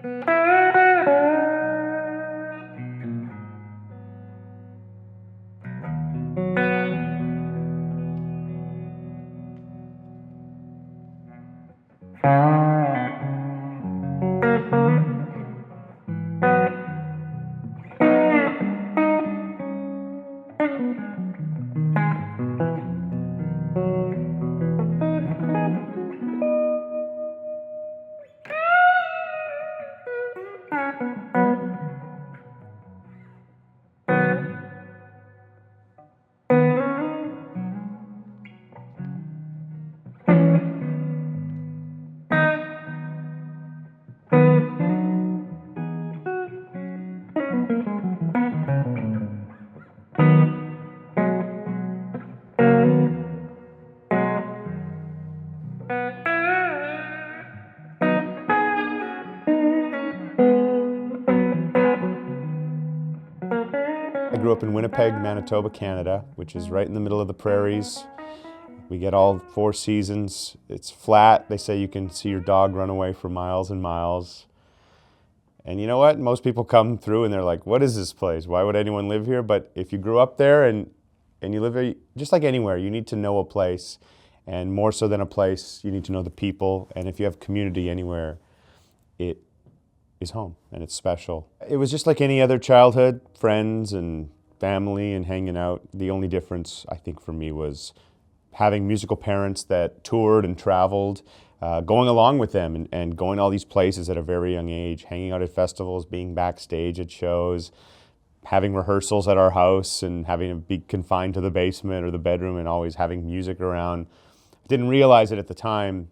I grew up in Winnipeg, Manitoba, Canada, which is right in the middle of the prairies. We get all 4 seasons. It's flat. They say you can see your dog run away for miles and miles. And you know what? Most people come through and they're like, what is this place? Why would anyone live here? But if you grew up there and you live there, just like anywhere, you need to know a place. And more so than a place, you need to know the people. And if you have community anywhere, it is home and it's special. It was just like any other childhood, friends and family and hanging out. The only difference, I think, for me was having musical parents that toured and traveled, going along with them and going to all these places at a very young age, hanging out at festivals, being backstage at shows, having rehearsals at our house and having to be confined to the basement or the bedroom and always having music around. I didn't realize it at the time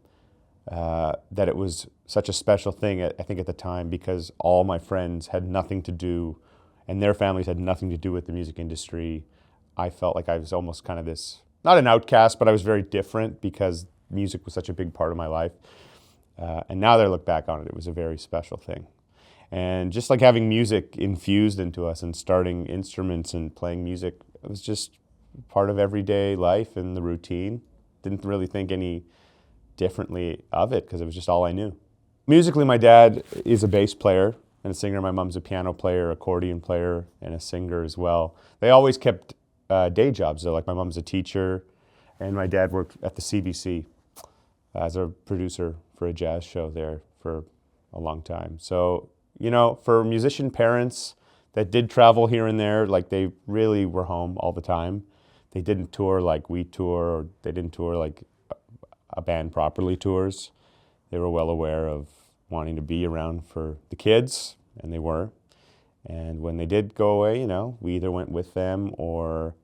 that it was such a special thing, I think at the time, because all my friends had nothing to do and their families had nothing to do with the music industry. I felt like I was almost kind of this, not an outcast, but I was very different because music was such a big part of my life. And now that I look back on it, it was a very special thing. And just like having music infused into us and starting instruments and playing music, it was just part of everyday life and the routine. Didn't really think any differently of it because it was just all I knew. Musically, my dad is a bass player and a singer. My mom's a piano player, accordion player, and a singer as well. They always kept day jobs though. Like my mom's a teacher and my dad worked at the CBC as a producer for a jazz show there for a long time. So, you know, for musician parents that did travel here and there, like they really were home all the time. They didn't tour like we tour, or they didn't tour like a band properly tours. They were well aware of wanting to be around for the kids, and they were. And when they did go away, you know, we either went with them or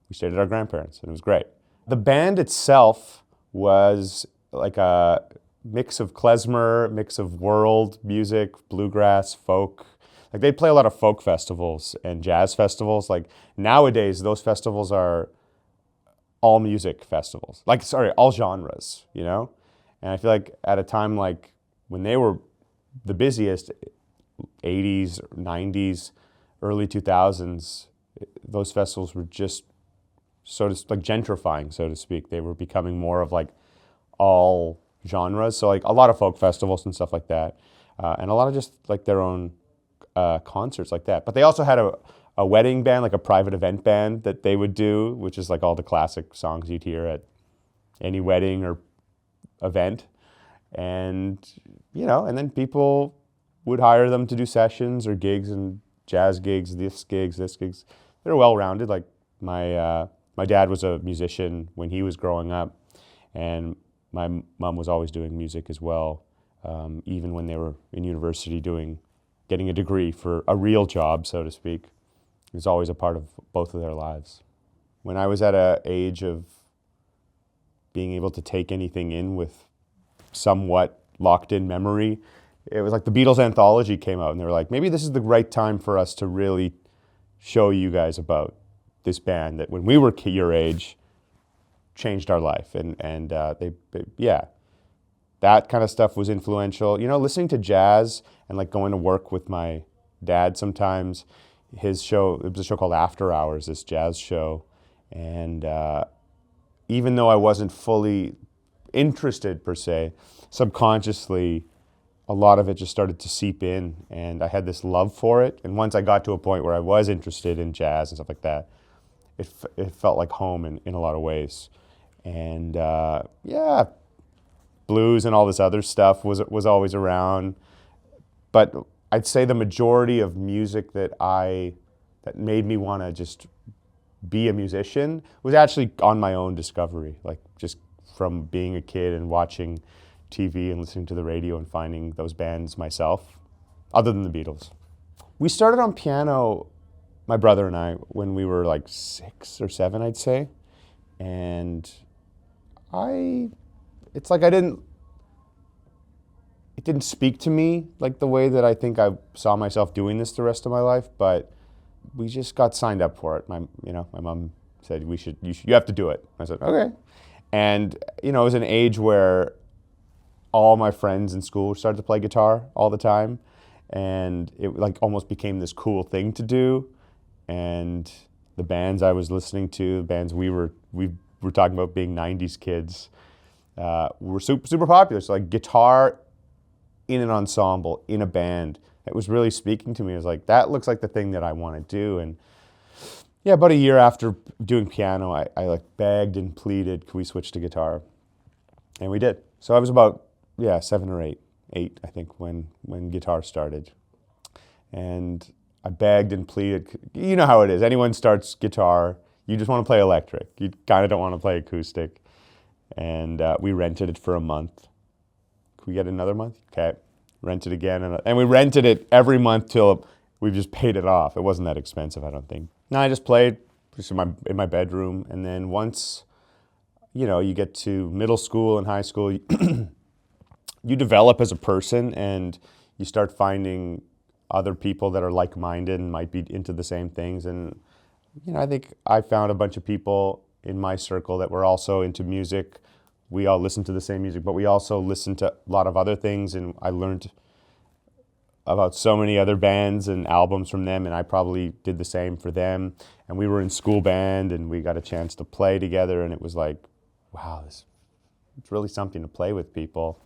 we stayed at our grandparents', and it was great. The band itself was like a mix of klezmer, mix of world music, bluegrass, folk. Like they play a lot of folk festivals and jazz festivals. Like nowadays, those festivals are all music festivals. Like, sorry, all genres, you know? And I feel like at a time like when they were the busiest, 80s, 90s, early 2000s, those festivals were just like gentrifying, so to speak. They were becoming more of like all genres. So like a lot of folk festivals and stuff like that. And a lot of just like their own concerts like that. But they also had a wedding band, like a private event band that they would do, which is like all the classic songs you'd hear at any wedding or event. And, you know, and then people would hire them to do sessions or gigs and jazz gigs, this gigs. They're well-rounded. Like my dad was a musician when he was growing up, and my mom was always doing music as well, even when they were in university getting a degree for a real job, so to speak. It was always a part of both of their lives. When I was at an age of being able to take anything in with somewhat locked-in memory, it was like the Beatles anthology came out, and they were like, maybe this is the right time for us to really show you guys about this band that when we were your age changed our life. And yeah, that kind of stuff was influential. You know, listening to jazz and like going to work with my dad sometimes. His show, it was a show called After Hours, this jazz show. And even though I wasn't fully interested per se, subconsciously a lot of it just started to seep in, and I had this love for it. And once I got to a point where I was interested in jazz and stuff like that, it felt like home in a lot of ways. And yeah, blues and all this other stuff was always around. But I'd say the majority of music that made me want to just be a musician was actually on my own discovery, like just from being a kid and watching TV and listening to the radio and finding those bands myself, other than the Beatles. We started on piano, my brother and I, when we were like 6 or 7, I'd say. And it's like it didn't speak to me like the way that I think I saw myself doing this the rest of my life, but we just got signed up for it. My mom said, you have to do it. I said, okay. And, it was an age where all my friends in school started to play guitar all the time. And it like almost became this cool thing to do. And the bands I was listening to, the bands we were talking about being 90s kids, were super, super popular. So like guitar in an ensemble, in a band, it was really speaking to me. I was like, that looks like the thing that I want to do. And yeah, about a year after doing piano, I like begged and pleaded, could we switch to guitar? And we did. So I was about, 7 or 8, I think, when guitar started. And I begged and pleaded. You know how it is. Anyone starts guitar, you just want to play electric. You kind of don't want to play acoustic. And we rented it for a month. Could we get another month? Okay. Rented again. And we rented it every month till we've just paid it off. It wasn't that expensive, I don't think. No, I just played just in my bedroom. And then once, you get to middle school and high school, you develop as a person and you start finding other people that are like-minded and might be into the same things. And, I think I found a bunch of people in my circle that were also into music. We all listened to the same music, but we also listened to a lot of other things, and I learned about so many other bands and albums from them, and I probably did the same for them. And we were in school band, and we got a chance to play together, and it was like, wow, it's really something to play with people.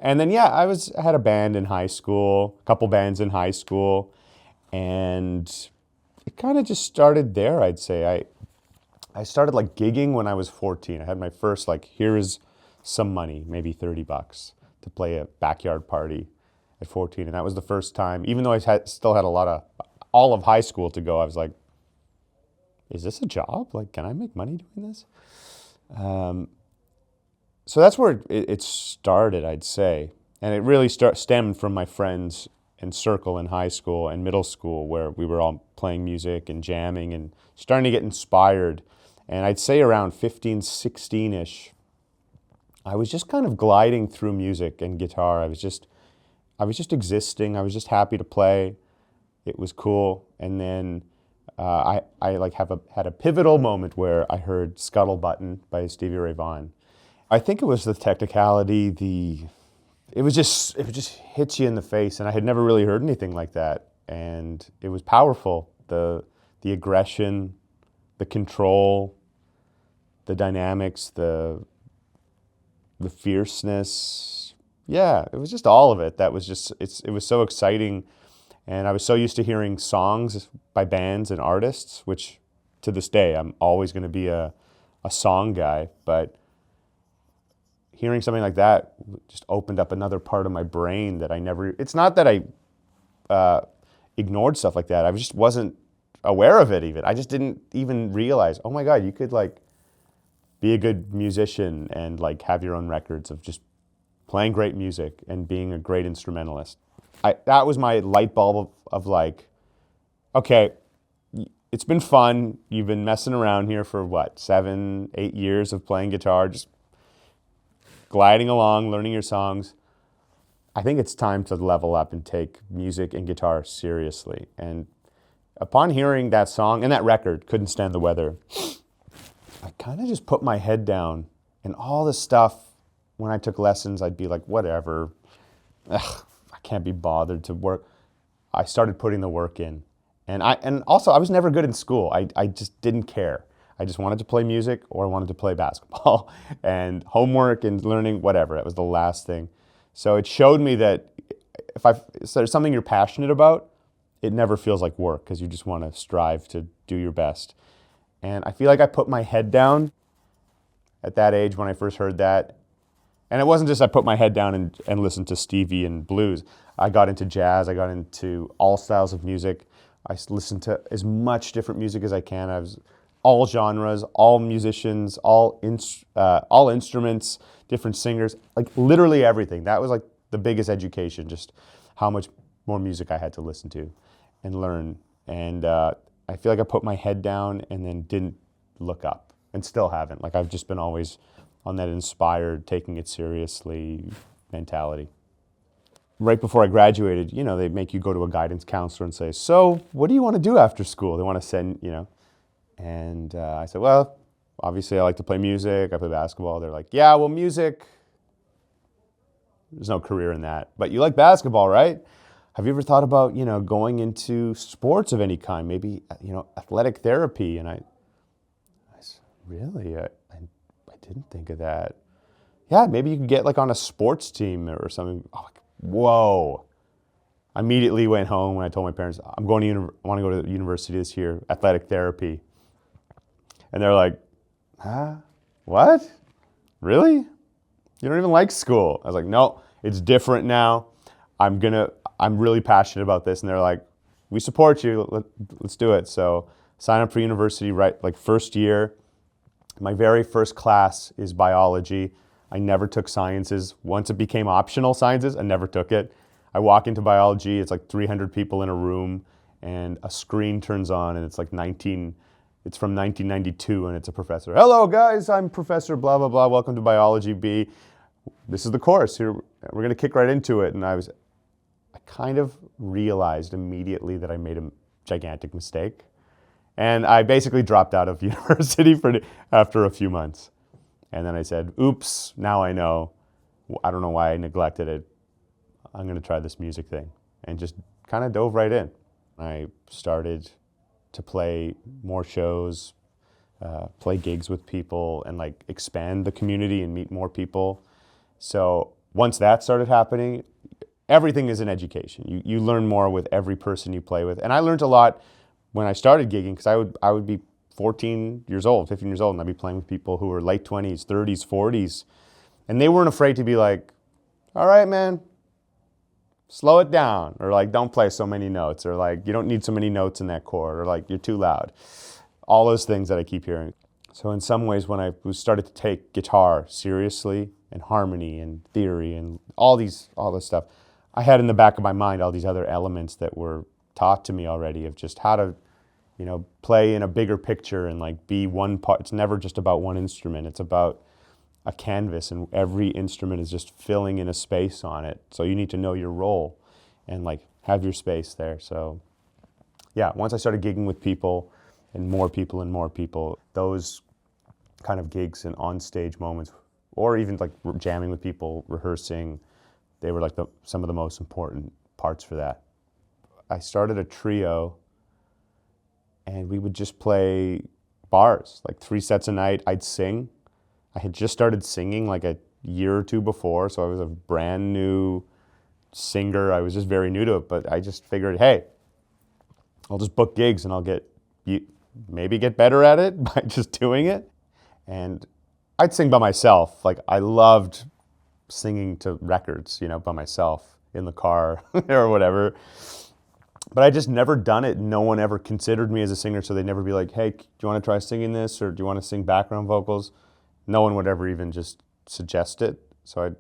And then, I had a band in high school, a couple bands in high school, and it kind of just started there, I'd say. I started like gigging when I was 14. I had my first here is some money, maybe $30 to play a backyard party at 14. And that was the first time, even though still had all of high school to go, I was like, is this a job? Like, can I make money doing this? So that's where it started, I'd say. And it really stemmed from my friends and circle in high school and middle school, where we were all playing music and jamming and starting to get inspired. And I'd say around 15, 16-ish, I was just kind of gliding through music and guitar. I was just existing. I was just happy to play. It was cool. And then I had a pivotal moment where I heard Scuttle Button by Stevie Ray Vaughan. I think it was the technicality, it just hits you in the face, and I had never really heard anything like that. And it was powerful. The aggression, the control, the dynamics, the fierceness. Yeah, it was just all of it. That was just, it was so exciting. And I was so used to hearing songs by bands and artists, which to this day, I'm always going to be a song guy. But hearing something like that just opened up another part of my brain that it's not that I ignored stuff like that. I just wasn't aware of it even. I just didn't even realize, oh my God, you could be a good musician and have your own records of just playing great music and being a great instrumentalist. That was my light bulb of okay, it's been fun. You've been messing around here for 7, 8 years of playing guitar, just gliding along, learning your songs. I think it's time to level up and take music and guitar seriously. And upon hearing that song and that record, Couldn't Stand the Weather, I kind of just put my head down, and all the stuff, when I took lessons, I'd be like, whatever, I can't be bothered to work. I started putting the work in. And also, I was never good in school. I just didn't care. I just wanted to play music, or I wanted to play basketball. And homework and learning, whatever. It was the last thing. So it showed me that if there's something you're passionate about, it never feels like work because you just want to strive to do your best. And I feel like I put my head down at that age when I first heard that. And it wasn't just I put my head down and listened to Stevie and blues. I got into jazz. I got into all styles of music. I listened to as much different music as I can. I was all genres, all musicians, all instruments, different singers, like literally everything. That was like the biggest education, just how much more music I had to listen to and learn. And I feel like I put my head down and then didn't look up, and still haven't. Like I've just been always on that inspired, taking it seriously mentality. Right before I graduated, they make you go to a guidance counselor and say, so what do you want to do after school? They want to send, And I said, well, obviously I like to play music. I play basketball. They're like, yeah, well, music, there's no career in that. But you like basketball, right? Have you ever thought about, going into sports of any kind? Maybe, athletic therapy. And I said, really? I didn't think of that. Yeah, maybe you could get like on a sports team or something. Oh, whoa. I immediately went home and I told my parents, I want to go to university this year, athletic therapy. And they're like, huh? What? Really? You don't even like school? I was like, no, it's different now. I'm really passionate about this. And they're like, we support you. Let's do it. So sign up for university, right? Like first year. My very first class is biology. I never took sciences. Once it became optional sciences, I never took it. I walk into biology, it's like 300 people in a room, and a screen turns on, and it's from 1992, and it's a professor. Hello, guys, I'm Professor blah, blah, blah. Welcome to Biology B. This is the course. Here, we're going to kick right into it. And I kind of realized immediately that I made a gigantic mistake. And I basically dropped out of university after a few months. And then I said, oops, now I know. I don't know why I neglected it. I'm going to try this music thing. And just kind of dove right in. I started to play more shows, play gigs with people, and like expand the community and meet more people. So once that started happening, everything is an education. You learn more with every person you play with. And I learned a lot when I started gigging, because I would be 14 years old, 15 years old, and I'd be playing with people who were late 20s, 30s, 40s. And they weren't afraid to be like, all right, man, slow it down. Or like, don't play so many notes. Or like, you don't need so many notes in that chord. Or like, you're too loud. All those things that I keep hearing. So in some ways, when I started to take guitar seriously, and harmony and theory and all this stuff, I had in the back of my mind all these other elements that were taught to me already of just how to, play in a bigger picture and like be one part. It's never just about one instrument. It's about a canvas, and every instrument is just filling in a space on it. So you need to know your role and like have your space there. So yeah, once I started gigging with people and more people, those kind of gigs and on-stage moments, or even like jamming with people, rehearsing, they were like some of the most important parts for that. I started a trio, and we would just play bars, like 3 sets a night. I'd sing. I had just started singing like a year or two before, so I was a brand new singer. I was just very new to it, but I just figured, hey, I'll just book gigs and I'll maybe get better at it by just doing it. And I'd sing by myself. Like I loved singing to records, by myself in the car or whatever. But I just never done it. No one ever considered me as a singer, so they'd never be like, hey, do you want to try singing this, or do you want to sing background vocals? No one would ever even just suggest it. So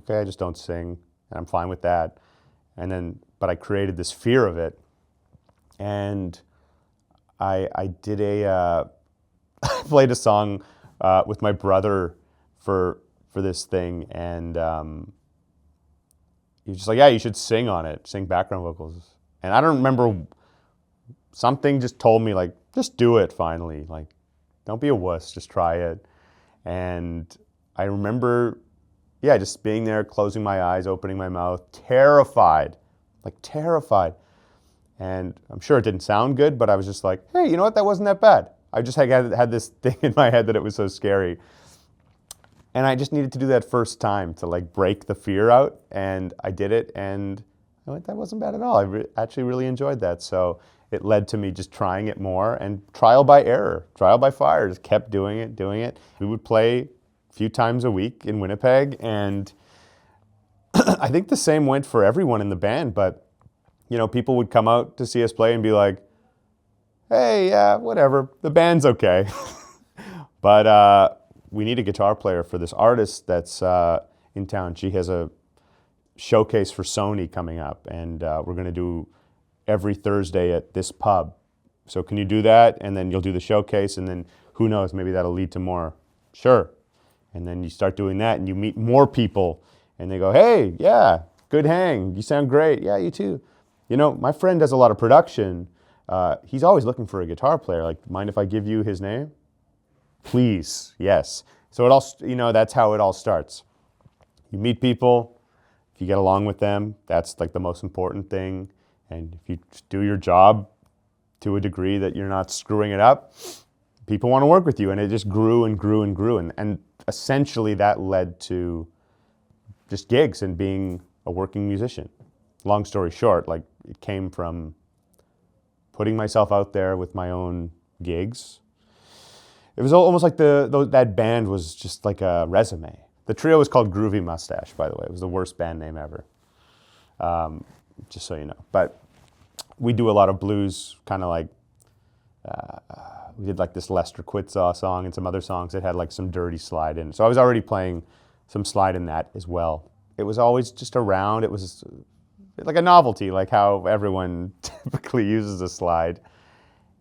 I just don't sing, and I'm fine with that. But I created this fear of it, and I did I played a song with my brother for this thing, and he was just like, yeah, you should sing on it, sing background vocals. And I don't remember, something just told me, like, just do it finally. Like, don't be a wuss, just try it. And I remember, just being there, closing my eyes, opening my mouth, terrified. And I'm sure it didn't sound good, but I was just like, hey, you know what, that wasn't that bad. I just had this thing in my head that it was so scary. And I just needed to do that first time to like break the fear out, and I did it, and I went, that wasn't bad at all. I actually really enjoyed that. So it led to me just trying it more, and trial by error, trial by fire, just kept doing it, doing it. We would play a few times a week in Winnipeg, and I think the same went for everyone in the band, but you know, people would come out to see us play and be like, hey, yeah, whatever, the band's okay. But we need a guitar player for this artist that's in town. She has a showcase for Sony coming up, and we're going to do every Thursday at this pub. So can you do that? And then you'll do the showcase, and then who knows, maybe that'll lead to more. Sure. And then you start doing that, and you meet more people, and they go, hey, yeah, good hang. You sound great. Yeah, you too. You know, my friend does a lot of production. He's always looking for a guitar player. Like, mind if I give you his name? Please, yes. So it all, you know, that's how it all starts. You meet people, if you get along with them, that's like the most important thing. And if you do your job to a degree that you're not screwing it up, people want to work with you. And it just grew and grew and grew. And essentially that led to just gigs and being a working musician. Long story short, like it came from putting myself out there with my own gigs. It was almost like that band was just like a resume. The trio was called Groovy Mustache, by the way. It was the worst band name ever, just so you know. But we do a lot of blues, kind of like, we did like this Lester Quitzaw song and some other songs that had like some dirty slide in. So I was already playing some slide in that as well. It was always just around. It was like a novelty, like how everyone typically uses a slide.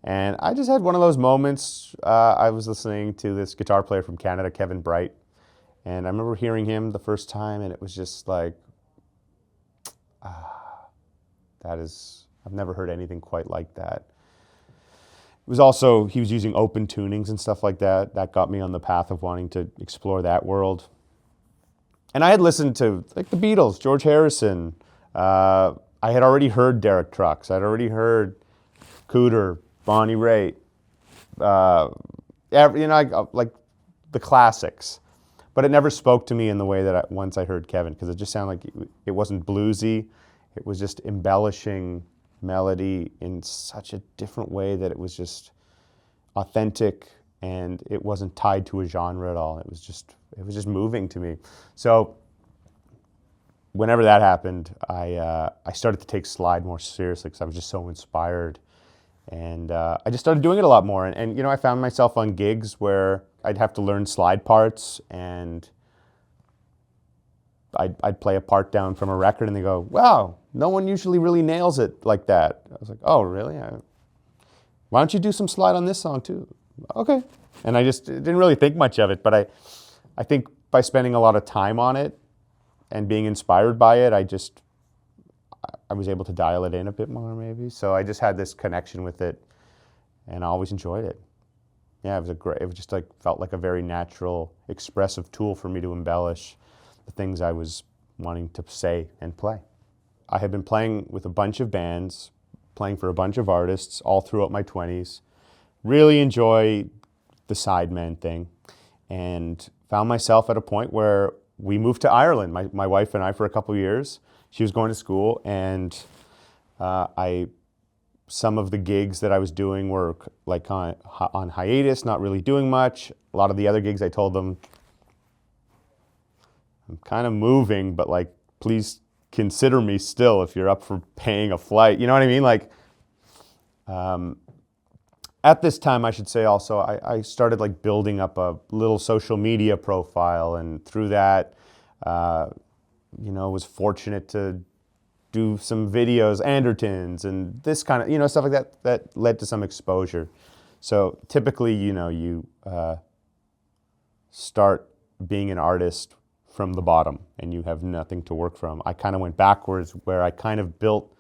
And I just had one of those moments. I was listening to this guitar player from Canada, Kevin Bright, and I remember hearing him the first time, and it was just like, I've never heard anything quite like that. It was also, he was using open tunings and stuff like that. That got me on the path of wanting to explore that world. And I had listened to like the Beatles, George Harrison. I had already heard Derek Trucks. I'd already heard Cooter, Bonnie Raitt, like the classics. But it never spoke to me in the way that once I heard Kevin, because it just sounded like it wasn't bluesy. It was just embellishing melody in such a different way that it was just authentic, and it wasn't tied to a genre at all. It was just moving to me. So whenever that happened, I started to take slide more seriously because I was just so inspired. And I just started doing it a lot more. And you know, I found myself on gigs where I'd have to learn slide parts, and I'd play a part down from a record, and they go, wow, no one usually really nails it like that. I was like, oh, really? Why don't you do some slide on this song too? Okay. And I just didn't really think much of it, but I think by spending a lot of time on it and being inspired by it, I was able to dial it in a bit more maybe. So I just had this connection with it, and I always enjoyed it. Yeah, it was just like, felt like a very natural, expressive tool for me to embellish the things I was wanting to say and play. I had been playing with a bunch of bands, playing for a bunch of artists all throughout my 20s. Really enjoy the sideman thing, and found myself at a point where we moved to Ireland, my wife and I, for a couple of years. She was going to school, and some of the gigs that I was doing were like on hiatus, not really doing much. A lot of the other gigs, I told them, I'm kind of moving, but like, please consider me still if you're up for paying a flight. You know what I mean? Like, at this time, I should say also, I started like building up a little social media profile, and through that, was fortunate to do some videos, Andertons, and this kind of, stuff like that led to some exposure. So typically, you start being an artist from the bottom, and you have nothing to work from. I kind of went backwards, where I kind of built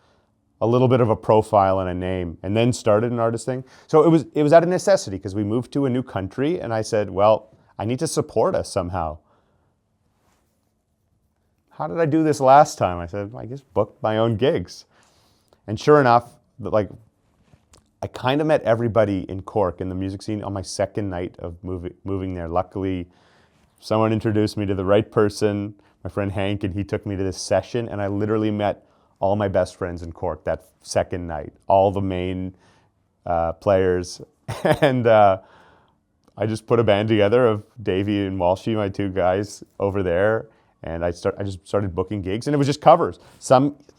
a little bit of a profile and a name, and then started an artist thing. So it was out of necessity, because we moved to a new country, and I said, well, I need to support us somehow. How did I do this last time? I said, I just booked my own gigs. And sure enough, I kind of met everybody in Cork in the music scene on my second night of moving there. Luckily, someone introduced me to the right person, my friend Hank, and he took me to this session, and I literally met all my best friends in Cork that second night, all the main players. And I just put a band together of Davey and Walshy, my two guys over there, and I just started booking gigs, and it was just covers.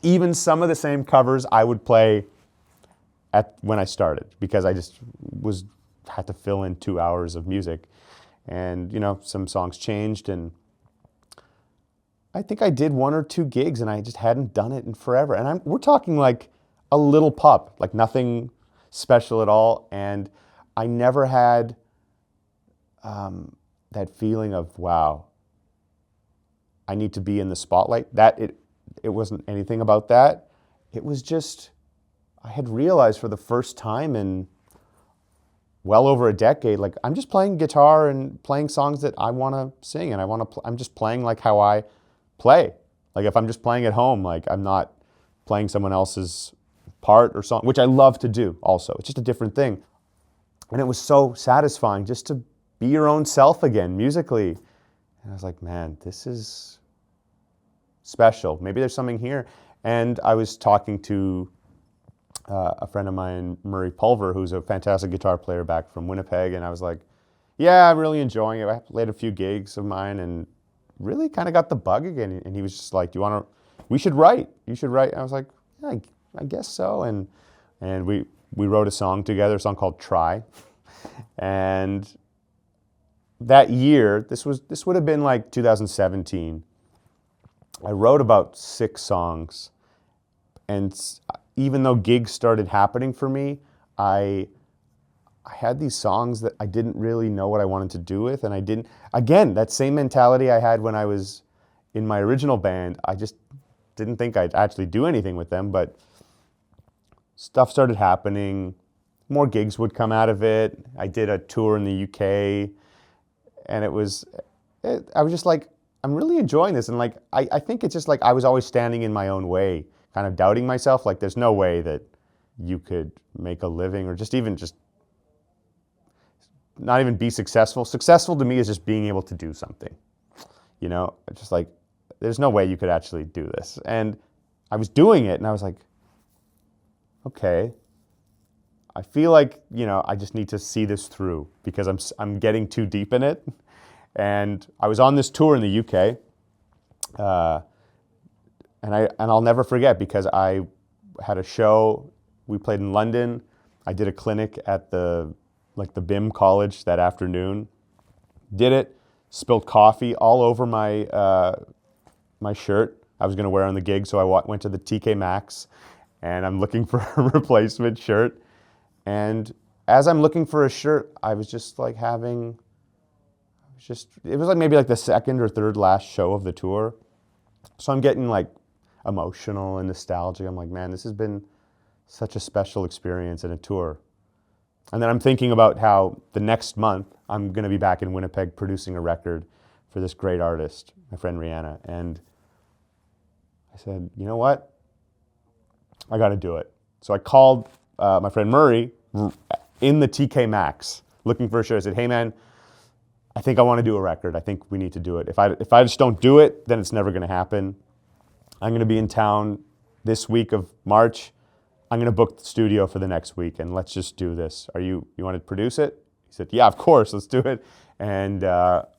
Even some of the same covers I would play when I started, because I just had to fill in 2 hours of music. And, some songs changed, and I think I did 1 or 2 gigs, and I just hadn't done it in forever. And we're talking like a little pup, like nothing special at all. And I never had that feeling of, wow, I need to be in the spotlight. It wasn't anything about that. It was just, I had realized for the first time in well over a decade, like, I'm just playing guitar and playing songs that I want to sing, and I'm just playing like how I play. Like, if I'm just playing at home, like, I'm not playing someone else's part or song, which I love to do also. It's just a different thing. And it was so satisfying just to be your own self again musically. And I was like, man, this is special. Maybe there's something here. And I was talking to a friend of mine, Murray Pulver, who's a fantastic guitar player back from Winnipeg, and I was like, yeah, I'm really enjoying it. I played a few gigs of mine and really kind of got the bug again. And he was just like, we should write. You should write. And I was like, yeah, I guess so. And we wrote a song together, a song called Try. And that year, this would have been like 2017, I wrote about 6 songs. And even though gigs started happening for me, I had these songs that I didn't really know what I wanted to do with, and I didn't, again, that same mentality I had when I was in my original band. I just didn't think I'd actually do anything with them, but stuff started happening. More gigs would come out of it. I did a tour in the UK, and I was just like, I'm really enjoying this. And like, I think it's just like I was always standing in my own way, kind of doubting myself. Like, there's no way that you could make a living or just not even be successful. Successful to me is just being able to do something, just like, there's no way you could actually do this. And I was doing it, and I was like, okay, I feel like, I just need to see this through because I'm getting too deep in it. And I was on this tour in the UK, and I'll never forget, because I had a show. We played in London. I did a clinic at the BIM college that afternoon. Did it, spilled coffee all over my shirt I was going to wear on the gig. So I went to the TK Maxx, and I'm looking for a replacement shirt. And as I'm looking for a shirt, I was just like it was like maybe like the second or third last show of the tour. So I'm getting like emotional and nostalgic. I'm like, man, this has been such a special experience in a tour. And then I'm thinking about how the next month I'm going to be back in Winnipeg producing a record for this great artist, my friend Rihanna. And I said, you know what? I got to do it. So I called my friend Murray in the TK Maxx looking for a show. I said, hey man, I think I want to do a record. I think we need to do it. If I just don't do it, then it's never going to happen. I'm going to be in town this week of March. I'm going to book the studio for the next week, and let's just do this. You want to produce it? He said, yeah, of course, let's do it. And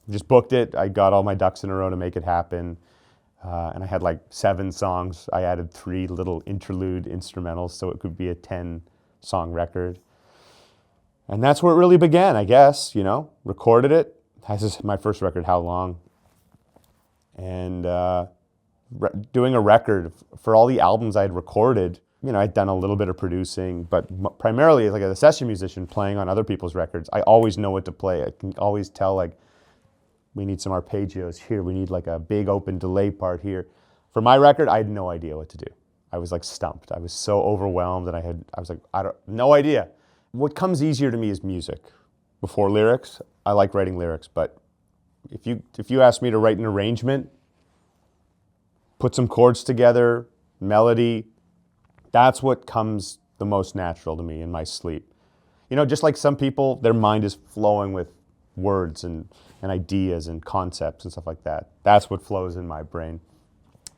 just booked it. I got all my ducks in a row to make it happen. And I had like 7 songs. I added 3 little interlude instrumentals so it could be a 10-song record. And that's where it really began, I guess, recorded it. This is my first record, How Long? And doing a record for all the albums I had recorded. I'd done a little bit of producing, but primarily like a session musician playing on other people's records. I always know what to play. I can always tell, like, we need some arpeggios here. We need like a big open delay part here. For my record, I had no idea what to do. I was like stumped. I was so overwhelmed, and I was like, no idea. What comes easier to me is music before lyrics. I like writing lyrics, but if you ask me to write an arrangement, put some chords together, melody, that's what comes the most natural to me in my sleep. Just like some people, their mind is flowing with words and and ideas and concepts and stuff like that. That's what flows in my brain.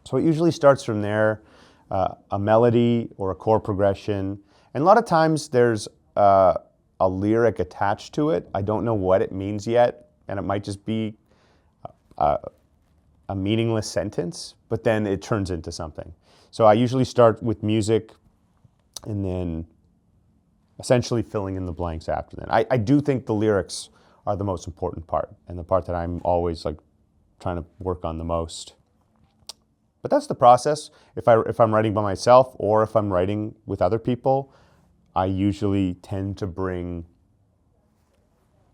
So it usually starts from there, a melody or a chord progression. And a lot of times there's a lyric attached to it. I don't know what it means yet, and it might just be a meaningless sentence, but then it turns into something. So I usually start with music and then essentially filling in the blanks after that. I do think the lyrics are the most important part, and the part that I'm always like trying to work on the most. But that's the process. If I'm writing by myself or if I'm writing with other people, I usually tend to bring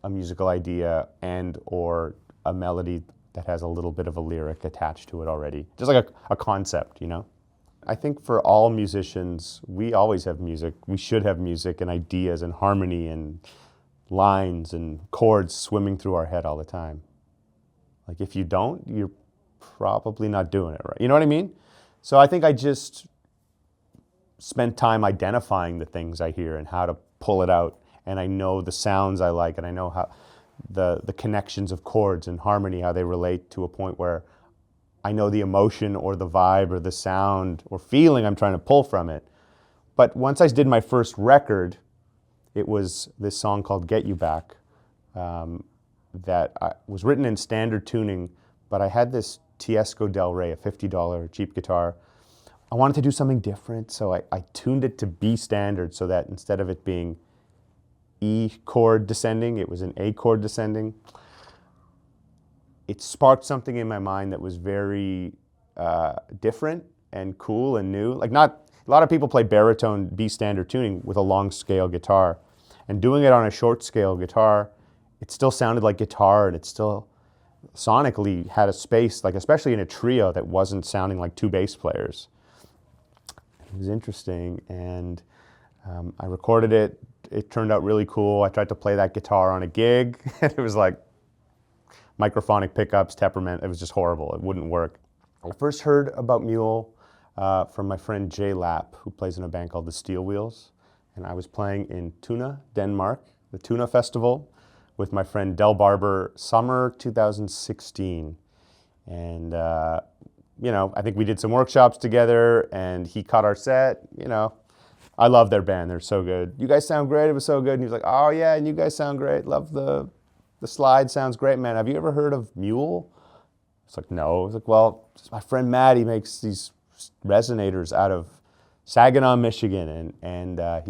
a musical idea and or a melody that has a little bit of a lyric attached to it already. Just like a concept, you know? I think for all musicians, we always have music. We should have music and ideas and harmony and lines and chords swimming through our head all the time. Like if you don't, you're probably not doing it right. You know what I mean? So I think I just spent time identifying the things I hear and how to pull it out. And I know the sounds I like, and I know how the connections of chords and harmony, how they relate to a point where I know the emotion or the vibe or the sound or feeling I'm trying to pull from it. But once I did my first record, it was this song called Get You Back that was written in standard tuning, but I had this Tiesco Del Rey, a $50 cheap guitar. I wanted to do something different, so I tuned it to B standard so that instead of it being E chord descending, it was an A chord descending. It sparked something in my mind that was very different and cool and new. Like a lot of people play baritone B standard tuning with a long scale guitar, and doing it on a short scale guitar, it still sounded like guitar, and it still sonically had a space, like especially in a trio, that wasn't sounding like two bass players. It was interesting, and I recorded it. It turned out really cool. I tried to play that guitar on a gig, and it was like microphonic pickups, temperament. It was just horrible. It wouldn't work. I first heard about Mule from my friend Jay Lapp, who plays in a band called the Steel Wheels. And I was playing in Tuna, Denmark, the Tuna Festival, with my friend Del Barber, summer 2016. And, I think we did some workshops together, and he caught our set, I love their band. They're so good. You guys sound great. It was so good. And he was like, oh, yeah, and you guys sound great. Love the slide. Sounds great, man. Have you ever heard of Mule? It's like, no. I was like, well, my friend Matt, he makes these resonators out of Saginaw, Michigan. And I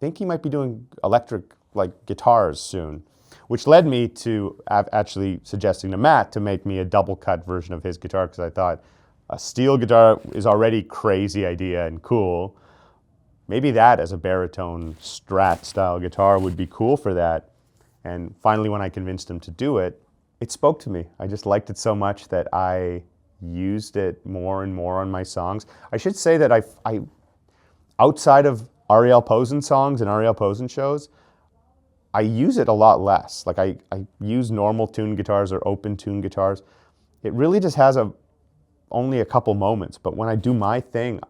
think he might be doing electric, like, guitars soon, which led me to actually suggesting to Matt to make me a double cut version of his guitar, because I thought a steel guitar is already crazy idea and cool. Maybe that as a baritone Strat style guitar would be cool for that. And finally, when I convinced him to do it, it spoke to me. I just liked it so much that I used it more and more on my songs. I should say that I outside of Ariel Posen songs and Ariel Posen shows, I use it a lot less. Like I use normal tune guitars or open tune guitars. It really just has only a couple moments. But when I do my thing,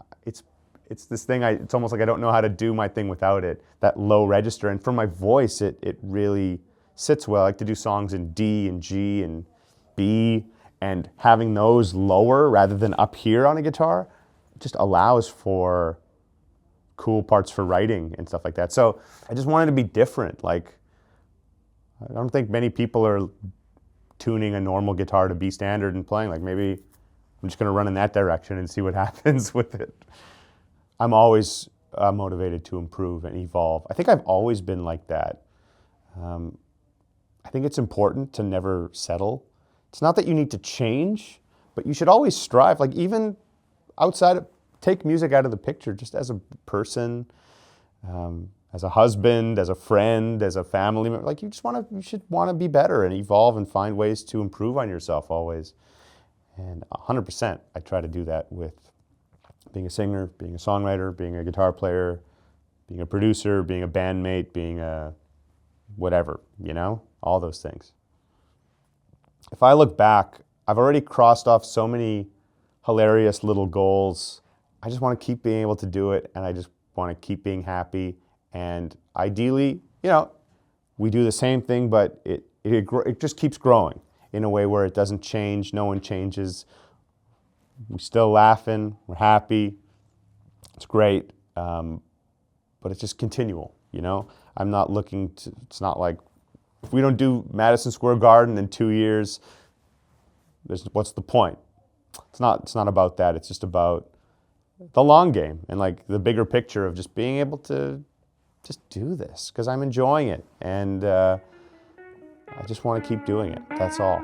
it's this thing, it's almost like I don't know how to do my thing without it, that low register. And for my voice, it really sits well. I like to do songs in D and G and B, and having those lower rather than up here on a guitar just allows for cool parts for writing and stuff like that. So I just wanted to be different. Like, I don't think many people are tuning a normal guitar to B standard and playing. Like, maybe I'm just going to run in that direction and see what happens with it. I'm always motivated to improve and evolve. I think I've always been like that. I think it's important to never settle. It's not that you need to change, but you should always strive. Like, even take music out of the picture, just as a person, as a husband, as a friend, as a family member. Like, you should want to be better and evolve and find ways to improve on yourself always. And 100%, I try to do that with being a singer, being a songwriter, being a guitar player, being a producer, being a bandmate, being a whatever, all those things. If I look back, I've already crossed off so many hilarious little goals. I just want to keep being able to do it, and I just want to keep being happy. And ideally, we do the same thing, but it just keeps growing. in a way where it doesn't change, no one changes. We're still laughing, we're happy, it's great, but it's just continual, you know? I'm not looking to, it's not like, if we don't do Madison Square Garden in 2 years, what's the point? It's not about that, it's just about the long game and like the bigger picture of just being able to just do this because I'm enjoying it, and I just want to keep doing it, that's all.